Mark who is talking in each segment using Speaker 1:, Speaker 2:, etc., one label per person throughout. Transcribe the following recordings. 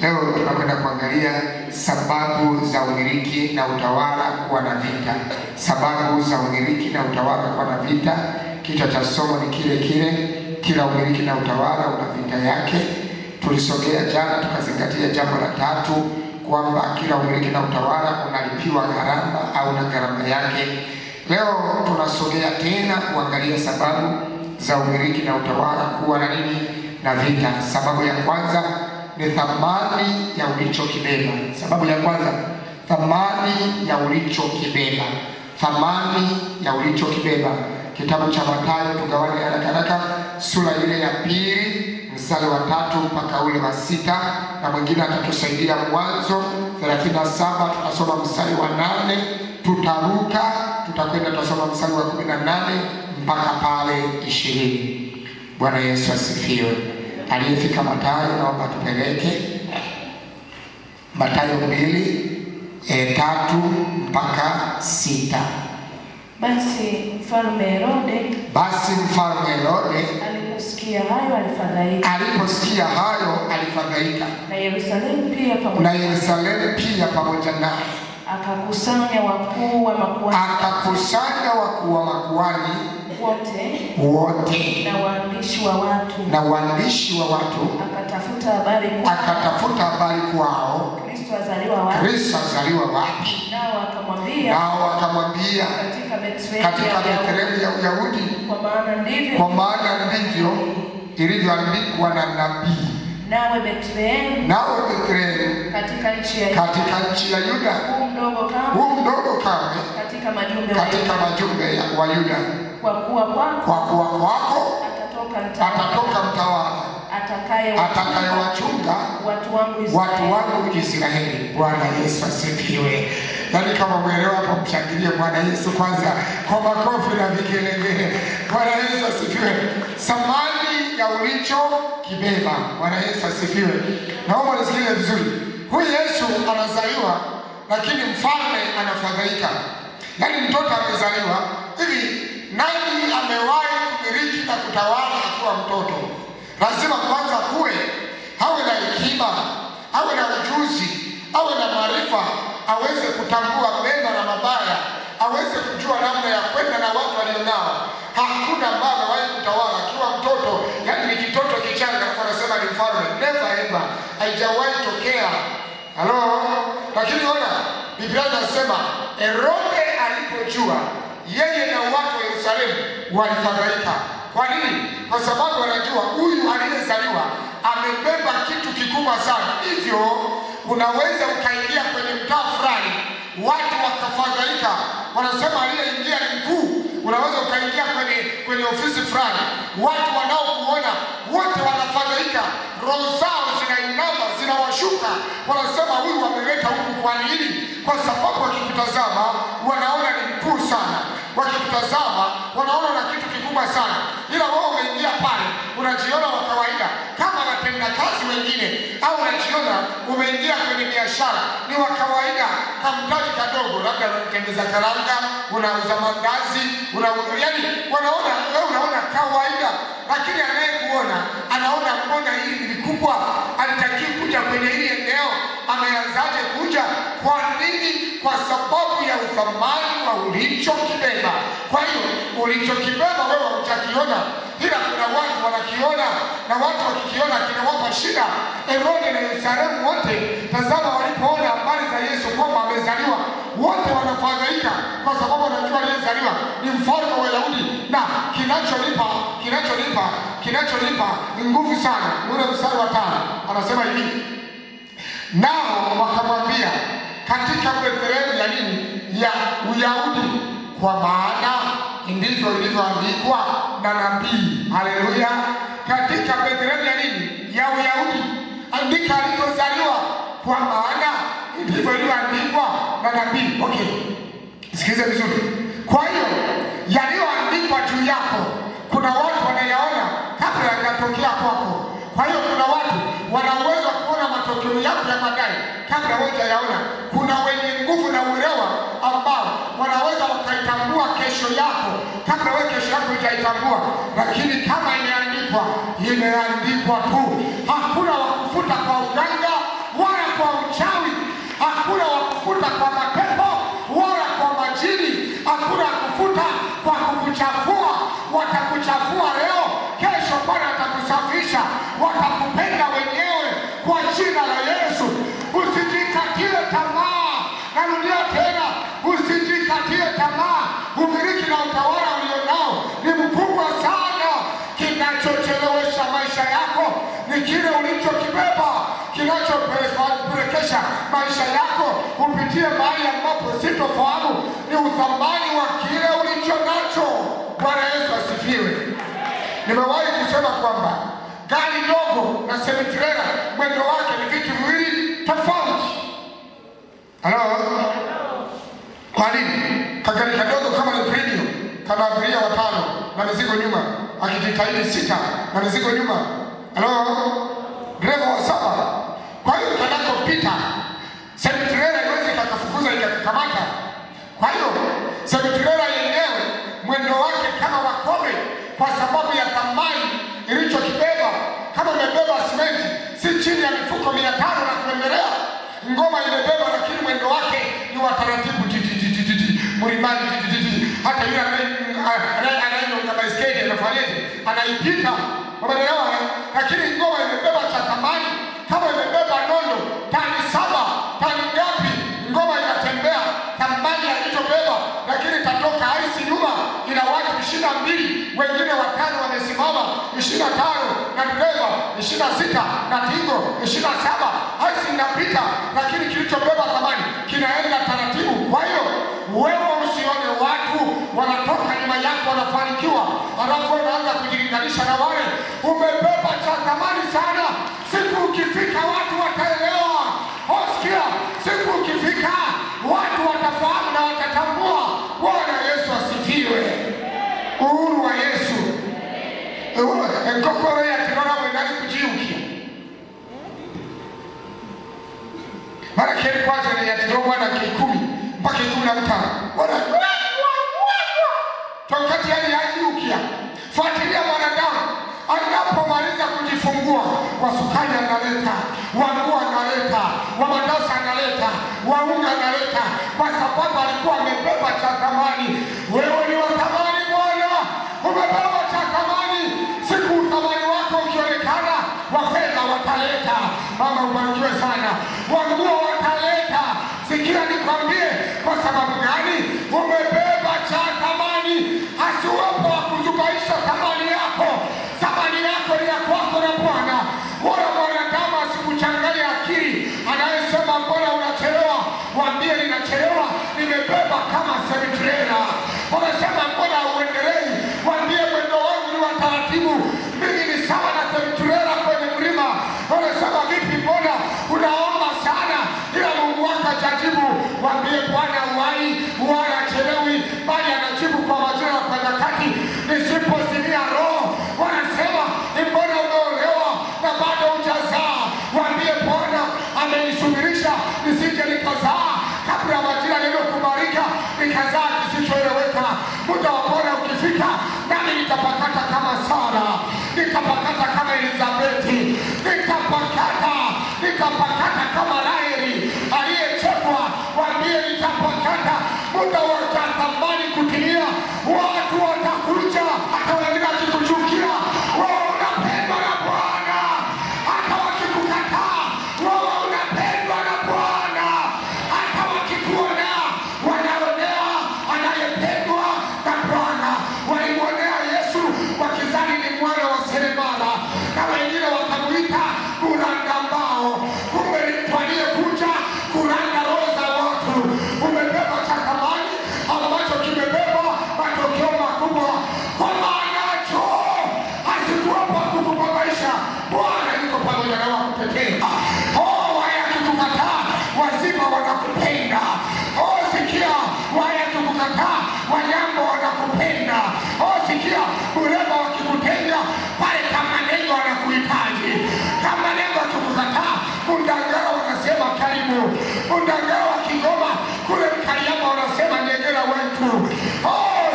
Speaker 1: Leo tunakwenda kuangalia sababu za umiliki na utawala kuwa na vita. Sababu za umiliki na utawala kuwa na vita. Kichwa cha somo ni kile kile, kila umiliki na utawala una vita yake. Tulisogea jana tukazingatia jambo la tatu, kwamba kila umiliki na utawala unalipiwa gharama au na gharama yake. Leo tunasogea tena kuangalia sababu za umiliki na utawala kuwa na nini? Na vita. Sababu ya kwanza ni thamani ya ulichokibeba. Sababu ya kwanza, thamani ya ulichokibeba. Thamani ya ulichokibeba. Kitabu cha Mathayo, tugawane haraka sura ile ya 2 mstari wa 3 mpaka ule wa 6, na mwingine atatusaidia Mwanzo 37, tutasoma mstari wa 8, tutaruka, tutakwenda tutasoma mstari wa 18 mpaka pale 20. Bwana Yesu asifiwe. Aliyefika Mathayo naomba tupeleke Mathayo 2:3 mpaka 6.
Speaker 2: Basi mfalme Herode aliposikia hayo alifadhaika. Na Yerusalemu pia pamoja naye. Akakusanya wakuu wa makuhani wote na waandishi wa watu, akatafuta habari kwao, Kristo azaliwa wapi? Nao wakamwambia katika Bethlehemu ya Uyahudi, kwa maana ndivyo ilivyoandikwa na nabii. Nawe Bethlehemu katika nchi ya Yuda, huu mdogo kamwe katika majumbe wa Yuda, kwa kuwa kwako atatoka mtawala atakayewachunga watu wangu Israeli. Bwana Yesu asifiwe. Yaani kama mwelewa hapo, mshangilie Bwana Yesu kwanza kwa makofi na vigelegele. Bwana Yesu asifiwe. Thamani ya ulichokibeba. Bwana Yesu asifiwe. Naomba nisikilize vizuri. Huyu Yesu anazaliwa, lakini mfalme anafadhaika. Yaani mtoto amezaliwa hivi, nani amewahi kumiliki na kutawala akiwa mtoto? Lazima kwanza awe na hekima, awe na ujuzi, awe na maarifa, aweze kutambua mema na mabaya, aweze kujua namna ya kwenda na watu walionao. Hakuna ambaye amewahi kutawala akiwa mtoto, yaani ni kitoto kichanga, kwa nasema ni mfalme. Never ever, haijawahi tokea. Halo? Lakini ona, Biblia inasema Herode alipojua, yeye na watu wa Yerusalemu walifadhaika. Kwa nini? Kwa sababu wanajua huyu aliyezaliwa amebeba kitu kikubwa sana. Hivyo unaweza ukaingia kwenye mtaa fulani, watu wakafadhaika, wanasema aliyeingia ni mkuu. Unaweza ukaingia kwenye ofisi fulani, watu wanaokuona wote wanafadhaika, roho zao zinainama, zinawashuka, wanasema huyu wameleta huku kwa nini? Kwa sababu wakikutazama wanaona ni mkuu sana, wakikutazama wanaona na kitu kikubwa sana. Ila wewe umeingia pale unajiona wa kawaida kama watenda kazi wengine, au unajiona umeingia kwenye biashara ni wa kawaida, kamtaji kadogo, labda unatembeza karanga, unauza mandazi, yaani wanaona wewe unaona kawaida, lakini anayekuona anaona mbona hili ni kubwa, alitakiwa kuja kwenye hili eneo, ameanzaje kuja? Kwa nini? Kwa sababu ya uthamani wa ulichokibeba. Kwa hiyo ulichokibeba wewe utakiona, ila kuna watu wanakiona, na watu wakikiona kinawapa shida. Herode na Yerusalemu wote, tazama, walipoona habari za Yesu kwamba amezaliwa, wote wanafadhaika, kwa sababu wanajua aliyezaliwa ni mfalme wa Wayahudi. Na kinacholipa nguvu sana, ule mstari wa 5 anasema hivi, nao wakamwambia katika Bethlehemu ya nini? Ya Uyahudi, kwa maana ndivyo ilivyoandikwa na nabii. Haleluya! Katika Bethlehemu ya nini? Ya Uyahudi, andika alikozaliwa, kwa maana ndivyo ilivyoandikwa na nabii. Okay, sikiliza vizuri. Kwa hiyo yaliyoandikwa juu yako, kuna watu wanayaona kabla hayajatokea kwako. Kwa hiyo kuna watu wanaweza kuona matokeo yako ya baadaye kabla hujayaona. Kuna wenye nguvu na uelewa ambao wanaweza wakaitambua kesho yako kabla wewe kesho yako hujaitambua. Lakini kama imeandikwa tu, hakuna wakufuta kwa uganga uniriki na utawala ulionao ni mkubwa sana. Kinachochelewesha maisha yako ni kile ulichokibeba. Kinachopelekesha maisha yako kupitia mahali ambapo sitofahamu ni uthamani wa kile ulicho nacho. Bwana Yesu asifiwe. Nimewahi kusema kwamba gari dogo na semi-trailer mwendo wake ni vitu viwili tofauti. Halo? Kwa nini? Kagari kadogo kama ni premium, kana abiria 5 na mizigo nyuma, akijitahidi 6 na mizigo nyuma. Halo? Dereva wa 7. Kwa hiyo kanakopita semi-trailer iweze kukufukuza ikakamata. Kwa hiyo semi-trailer yenyewe mwendo wake kama wakome kwa sababu ya thamani ilichokibeba. Kama imebeba simenti si chini ya mifuko 500 na kuendelea, ngoma imebeba, lakini mwendo wake ni wa taratibu mlimani. Hata yule anayeenda baiskeli anafanyaje? Anaipita. Umeelewa? Lakini ngoma imebeba cha thamani. Kama imebeba nondo tani 7, tani ngapi, ngoma inatembea thamani alichobeba, lakini tatoka haisi nyuma ina watu 22, wengine 5 wamesimama, 25 na dereva 26 na tingo 27. Haisi inapita, lakini kilichobeba thamani kinaenda taratibu. Kwa hiyo wewe usione watu wanatoka nyuma yako wanafanikiwa, alafu unaanza kujilinganisha na wale. Umebeba cha thamani sana. Siku ukifika watu wataelewa. Hosikia, siku ukifika watu watafahamu na watatambua. Bwana Yesu asifiwe. Uhuru wa Yesu. Nkokoro ya kirora mwenani kujiukia. Mara keri kwanza ni ya kirora na K10 mpaka 15. Tokati yani yajiukia. Fuatilia mwanadamu anapomaliza kujifungua, wasukari analeta, wanguo analeta, wamandazi analeta, waunga analeta, kwa sababu alikuwa amebeba cha thamani. Wewe ni wa thamani Bwana, umebeba cha thamani. Siku thamani wako ukionekana, wafedha wataleta. Mama ubarikiwe sana. Wanguo wataleta. Sikia nikwambie, kwa sababu gani? Umebeba cha thamani. Asiwepo wa kuzubaisha thamani yako. Thamani yako ni ya kwako na Bwana. Wala mwanadamu asikuchanganye akili. Anayesema mbona unachelewa, waambie ninachelewa, nimebeba kama semi-trailer. Unasema mbona uendelei, waambie mwendo wangu ni wa taratibu, mimi ni sawa na semi-trailer kwenye mlima. Unasema vipi, mbona unaomba sana ila Mungu wako hajajibu, waambie Bwana uwai wala achelewi, bali anajibu kwa majira kwa nyakati. Nisipozimia roho, wanasema mbona umeolewa na bado hujazaa, waambie Bwana amenisubirisha nisije nikazaa kabla ya majira niliyokubalika, nikazaa kisichoeleweka. Muda wa Bwana ukifika, nami nitapakata kama Sara, nitapakata kama Elizabeti, nitapakata kama Raheli aliyechekwa. Waambie nitapakata. Muda wa thamani kutimia, watu watakuja. Hata wengine wakikuchukia, wewe unapendwa na Bwana. Hata wakikukataa, wewe unapendwa na Bwana. Hata wakikuona, wanaonea anayependwa na Bwana. Walimwonea Yesu wakizani ni mwana wa seremala, na wengine wakamuita kuranga mbao. Kumbe ni mtu aliyekuja kuranga roho za watu. Umebeba cha thamani ambacho kimebeba matokeo makubwa. Kwa maana cho asikuwepo kukubabaisha. Bwana yuko pamoja na wakutetea. Waya kukukataa, wazima wanakupenda. Sikia, waya kukukataa, wanyambo wanakupenda. Sikia, urembo wakikutenga, pale kama nengo wanakuhitaji. Kama nengo wakikukataa, Undangara wanasema karibu. Undangara wa Kigoma, kule Mkariama wanasema Nyegera wetu.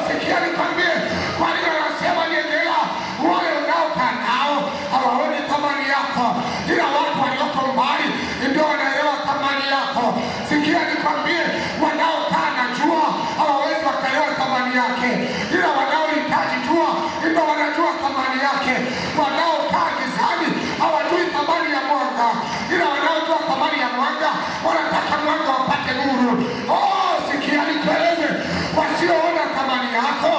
Speaker 2: Sikia nikwambie, kwa nini wanasema Nyegera? Wale unaokaa nao hawaoni thamani yako, ila watu walioko mbali ndio wanaelewa thamani yako. Sikia nikwambie, wanaokaa na jua hawawezi wakaelewa thamani yake, ila wanaohitaji jua ndio wanajua thamani yake. Wanaokaa gizani hawajui thamani ya mwanga, ila wanaojua thamani ya mwanga wanataka mwanga wapate nuru. Sikia nikueleze, wasioona thamani yako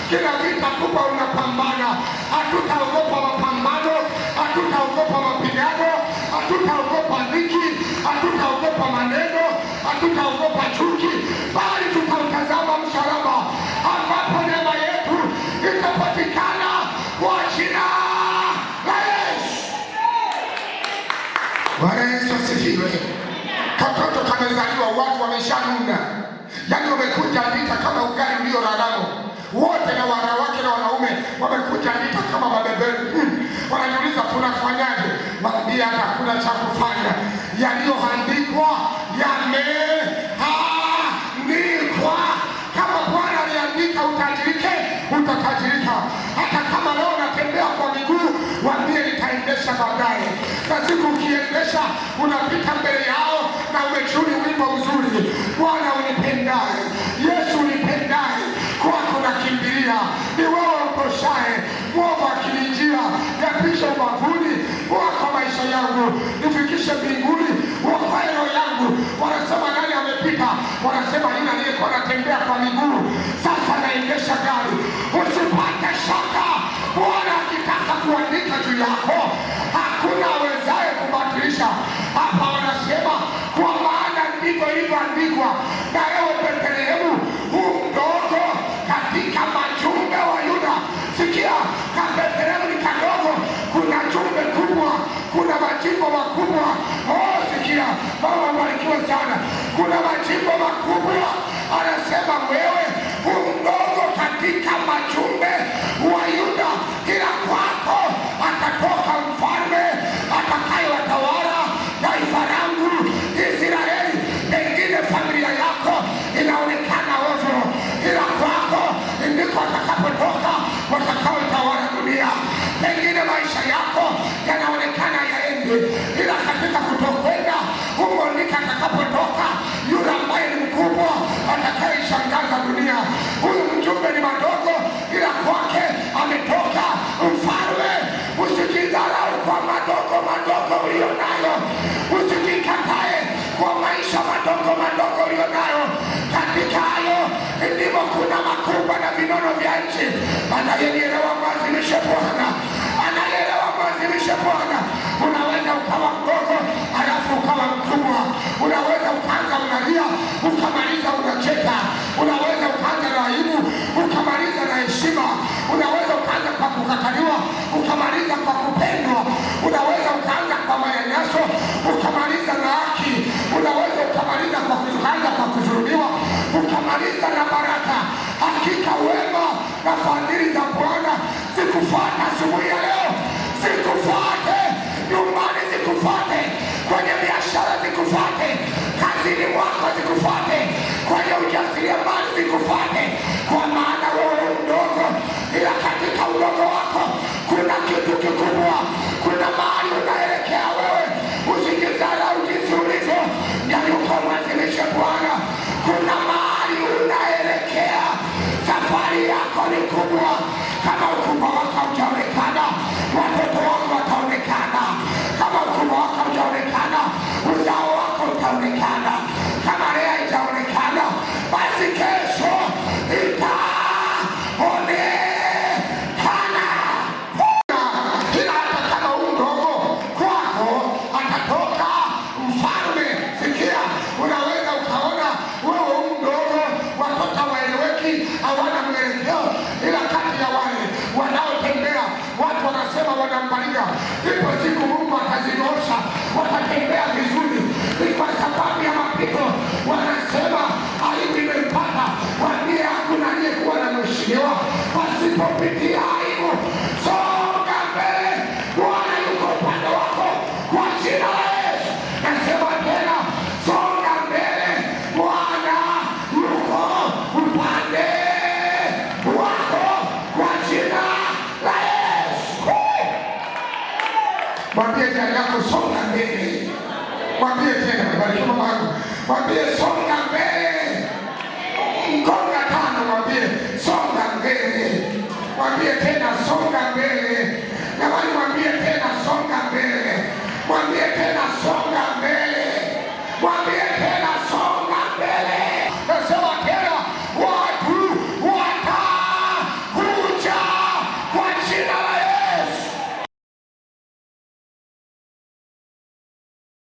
Speaker 2: kila vita kubwa unapambana. Hatutaogopa mapambano, hatutaogopa mapigano, hatutaogopa dhiki, hatutaogopa maneno, hatutaogopa chuki, bali tutautazama msalaba ambapo neema yetu itapatikana kwa jina la Yesu. Bwana Yesu asifiwe. Katoto kamezaliwa, watu wameshanuna, yaani wamekuja vita kama ugali ulioraramo, wote na wanawake na wanaume wamekuja vita kama mabeberu. Wanajiuliza tunafanyaje? Waambie hata hakuna cha kufanya, yaliyoandikwa yameandikwa. Kama Bwana aliandika utajirike, utatajirika. Hata kama leo unatembea kwa miguu, waambie nitaendesha baadaye. Na siku ukiendesha unapita mbele yao na umechuni wimbo mzuri, Bwana unipendaye, Yesu unipendaye, kwako nakimbilia, ni wewe utoshaye. Mwovu akinijia, yapishe ubavuni wako maisha yangu, nifikishe mbinguni, uokoe roho yangu. Wanasema nani amepita? Wanasema yule aliyekuwa anatembea kwa miguu sasa anaendesha gari. Usipate shaka, Bwana akitaka kuandika juu yako hakuna awezaye kubatilisha. Hapa wanasema kwa maana ndivyo ilivyoandikwa, na ewe Bethlehemu mdogo katika majumbe wa Yuda. Sikia, ka Bethlehemu ni kadogo, kuna jumbe kubwa, kuna majimbo makubwa. Sikia, Baba mbarikiwe sana, kuna majimbo makubwa. Anasema wewe mdogo katika majumbe wa Yuda, ila kwako atatoka mfalme atakayewatawala taifa langu Israeli. Pengine familia yako inaonekana ovyo, ila kwako ndiko atakapotoka watakaotawala dunia. Pengine maisha yako yanaonekana yaendi, ila katika kutokwenda huko ndiko atakapotoka yule ambaye ni mkubwa atakayeshangaza dunia. Huyu mjumbe ni madogo, ila kwake ametoka mfalme. Usijidharau kwa madogo madogo ulionayo, usijikatae kwa maisha madogo madogo ulionayo. Katika hayo ndimo kuna makubwa na vinono vya nchi. Anayenielewa mwazimishe Bwana, anayenielewa mwazimishe Bwana. Unaweza ukawa mdogo halafu ukawa mkubwa. Unaweza ukaanza unalia ukamaliza unacheka. Unaweza ukaanza na aibu ukamaliza na heshima. Unaweza ukaanza kwa kukataliwa ukamaliza kwa kupendwa. Unaweza ukaanza kwa manyanyaso ukamaliza na haki. Unaweza ukamaliza kwa kuanza kwa kudhulumiwa ukamaliza na baraka. Hakika wema na fadhili za Bwana zikufuate asubuhi ya leo, zikufuate nyumbani, zikufuate kwenye biashara, zikufuate kazini mwako, zikufuate kwenye ujasiriamali, zikufuate. Kwa maana wewe mdogo, ila katika udogo wako kuna kitu kikubwa. Kuna mahali unaelekea wewe. Usijidharau jinsi ulivyo, nyanyuka umwazimishe Bwana. Kuna mahali unaelekea, safari yako ni kubwa. Kama ukubwa wako haujaonekana, watoto wako wataonekana. Kama ukubwa wako haujaonekana, uzao wako utaonekana. Kama leo itaonekana, basi kesho itaonekana. Kila hata kama mdogo kwako atatoka mfalme. Sikia, unaweza ukaona wewe mdogo, watoto waeleweki, hawana mwelekeo, ila kati ya wale wanaotembea watu wanasema wanambaliga. Ipo siku Mungu ataziosha, watatembea vizuri. Ni kwa sababu ya mapito. Wanasema aibu imempata. Waambie hakuna aliyekuwa na mheshimiwa pasipopitia aibu. Songa mbele, Bwana yuko upande wako kwa jina la Yesu. Nasema tena, songa mbele, Bwana yuko upande wako kwa jina la Yesu. Mwambie jirani yako songa mbele. Mwambie tena, barikiwa Mungu. Mwambie songa